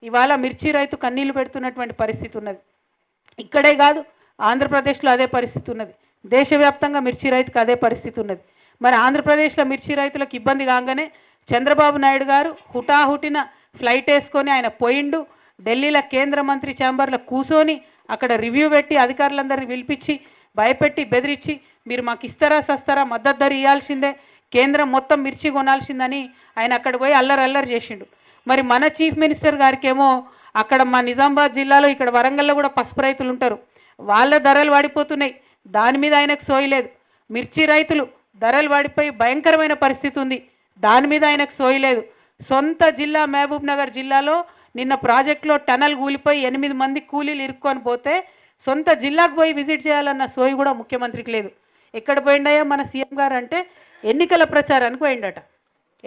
ఇవాళ మిర్చి రైతు కన్నీళ్లు పెడుతున్నటువంటి పరిస్థితి ఉన్నది. ఇక్కడే కాదు, ఆంధ్రప్రదేశ్లో అదే పరిస్థితి ఉన్నది. దేశవ్యాప్తంగా మిర్చి రైతుకు అదే పరిస్థితి ఉన్నది. మరి ఆంధ్రప్రదేశ్లో మిర్చి రైతులకు ఇబ్బంది కాగానే చంద్రబాబు నాయుడు గారు హుటాహుటిన ఫ్లైట్ వేసుకొని ఆయన పోయిండు. ఢిల్లీలో కేంద్ర మంత్రి ఛాంబర్లో కూర్చొని అక్కడ రివ్యూ పెట్టి అధికారులందరినీ పిలిపించి భయపెట్టి బెదిరించి మీరు మాకు ఇస్తారా సస్తారా, మద్దతు ధర ఇవ్వాల్సిందే, కేంద్రం మొత్తం మిర్చి కొనాల్సిందని ఆయన అక్కడ పోయి అల్లరి చేసిండు. మరి మన చీఫ్ మినిస్టర్ గారికేమో అక్కడ మా నిజామాబాద్ జిల్లాలో ఇక్కడ వరంగల్లో కూడా పసుపు రైతులు ఉంటారు, వాళ్ళ ధరలు పడిపోతున్నాయి, దాని మీద ఆయనకు సోయలేదు. మిర్చి రైతులు ధరలు పడిపోయి భయంకరమైన పరిస్థితి ఉంది, దాని మీద ఆయనకు సోయలేదు. సొంత జిల్లా మహబూబ్ నగర్ జిల్లాలో నిన్న ప్రాజెక్టులో టనల్ కూలిపోయి 8 మంది కూలీలు ఇరుక్కొని పోతే సొంత జిల్లాకు పోయి విజిట్ చేయాలన్న సోయి కూడా ముఖ్యమంత్రికి లేదు. ఎక్కడ పోయిండయా మన సీఎం గారు అంటే ఎన్నికల ప్రచారానికి పోయిండట.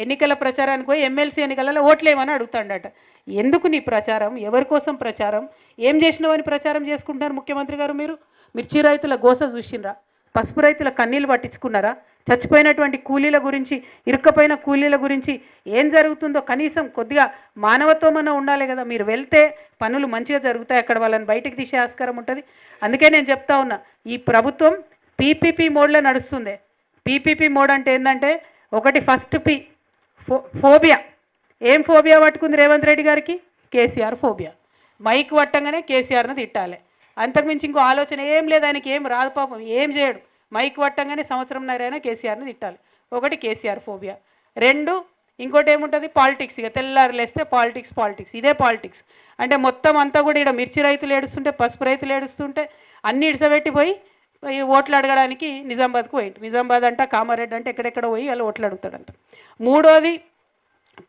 ఎన్నికల ప్రచారానికి పోయి ఎమ్మెల్సీ ఎన్నికలలో ఓట్లేమని అడుగుతాడట. ఎందుకు నీ ప్రచారం, ఎవరి కోసం ప్రచారం, ఏం చేసినావని ప్రచారం చేసుకుంటున్నారు ముఖ్యమంత్రి గారు? మీరు మిర్చి రైతుల గోస చూసిండ్రా? పసుపు రైతుల కన్నీళ్ళు పట్టించుకున్నారా? చచ్చిపోయినటువంటి కూలీల గురించి, ఇరుక్కపోయిన కూలీల గురించి ఏం జరుగుతుందో కనీసం కొద్దిగా మానవత్వం అన్న ఉండాలి కదా. మీరు వెళ్తే పనులు మంచిగా జరుగుతాయి, అక్కడ వాళ్ళని బయటికి తీసే ఆస్కారం ఉంటుంది. అందుకే నేను చెప్తా ఉన్నా, ఈ ప్రభుత్వం పీపీపీ మోడ్లో నడుస్తుంది. పీపీపీ మోడ్ అంటే ఏంటంటే, ఒకటి ఫస్ట్ పి ఫోబియా. ఏం ఫోబియా పట్టుకుంది రేవంత్ రెడ్డి గారికి? కేసీఆర్ ఫోబియా. మైక్ పట్టంగానే కేసీఆర్ను తిట్టాలి, అంతకుమించి ఇంకో ఆలోచన ఏం లేదు. ఆయనకి ఏం రాదు పాపం, ఏం చేయడు. మైక్ పట్టంగానే సంవత్సరంన్నరైనా కేసీఆర్ని తిట్టాలి. ఒకటి కేసీఆర్ ఫోబియా. 2 ఇంకోటి ఏముంటుంది? పాలిటిక్స్. ఇక తెల్లారులేస్తే పాలిటిక్స్ ఇదే పాలిటిక్స్. అంటే మొత్తం అంతా కూడా ఇక్కడ మిర్చి రైతులు ఏడుస్తుంటే, పసుపు రైతులు ఏడుస్తుంటే అన్ని ఇడిసబెట్టిపోయి ఓట్లు అడగడానికి నిజామాబాద్కు పోయింది. నిజామాబాద్ అంట, కామారెడ్డి అంటే ఎక్కడెక్కడ పోయి వాళ్ళు ఓట్లు అడుగుతాడంట. 3వది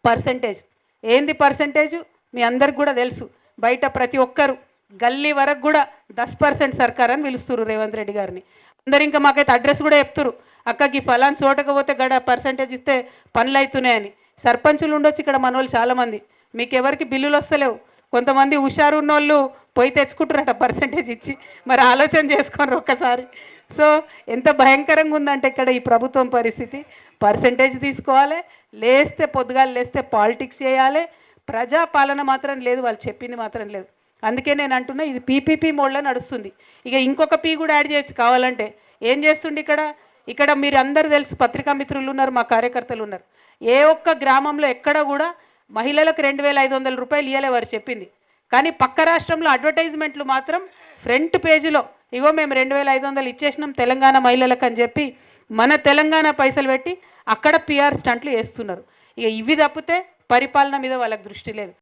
పర్సంటేజ్. ఏంది పర్సంటేజ్? మీ అందరికి కూడా తెలుసు. బయట ప్రతి ఒక్కరు గల్లీ వరకు కూడా 10% సర్కార్ అని పిలుస్తున్నారు రేవంత్ రెడ్డి గారిని. అందరు ఇంకా మాకైతే అడ్రస్ కూడా చెప్తున్నారు, అక్కకి ఫలాన్ చోటకపోతే గడ పర్సంటేజ్ ఇస్తే పనులు అవుతున్నాయని. సర్పంచులు ఉండొచ్చు ఇక్కడ మన వాళ్ళు చాలామంది, మీకు ఎవరికి బిల్లులు వస్తలేవు. కొంతమంది హుషారు ఉన్నోళ్ళు పోయి తెచ్చుకుంటారట పర్సంటేజ్ ఇచ్చి. మరి ఆలోచన చేసుకోండి ఒక్కసారి. సో ఎంత భయంకరంగా ఉందంటే ఇక్కడ ఈ ప్రభుత్వం పరిస్థితి. పర్సంటేజ్ తీసుకోవాలి, లేస్తే పొద్దుగాలు లేస్తే పాలిటిక్స్ చేయాలి, ప్రజాపాలన మాత్రం లేదు, వాళ్ళు చెప్పింది మాత్రం లేదు. అందుకే నేను అంటున్నా, ఇది పీపీపీ మోడ్లో నడుస్తుంది. ఇక ఇంకొక పీ కూడా యాడ్ చేయొచ్చు కావాలంటే. ఏం చేస్తుండే ఇక్కడ మీరు అందరూ తెలుసు, పత్రికా మిత్రులు ఉన్నారు, మా కార్యకర్తలు ఉన్నారు. ఏ ఒక్క గ్రామంలో ఎక్కడ కూడా మహిళలకు 2500 రూపాయలు ఇవ్వలే వారు చెప్పింది. కానీ పక్క రాష్ట్రంలో అడ్వర్టైజ్మెంట్లు మాత్రం ఫ్రంట్ పేజీలో ఇగో మేము 2500 ఇచ్చేసినాం తెలంగాణ మహిళలకు అని చెప్పి మన తెలంగాణ పైసలు పెట్టి అక్కడ పిఆర్ స్టంట్లు వేస్తున్నారు. ఇక ఇవి తప్పితే పరిపాలన మీద వాళ్ళకి దృష్టి లేదు.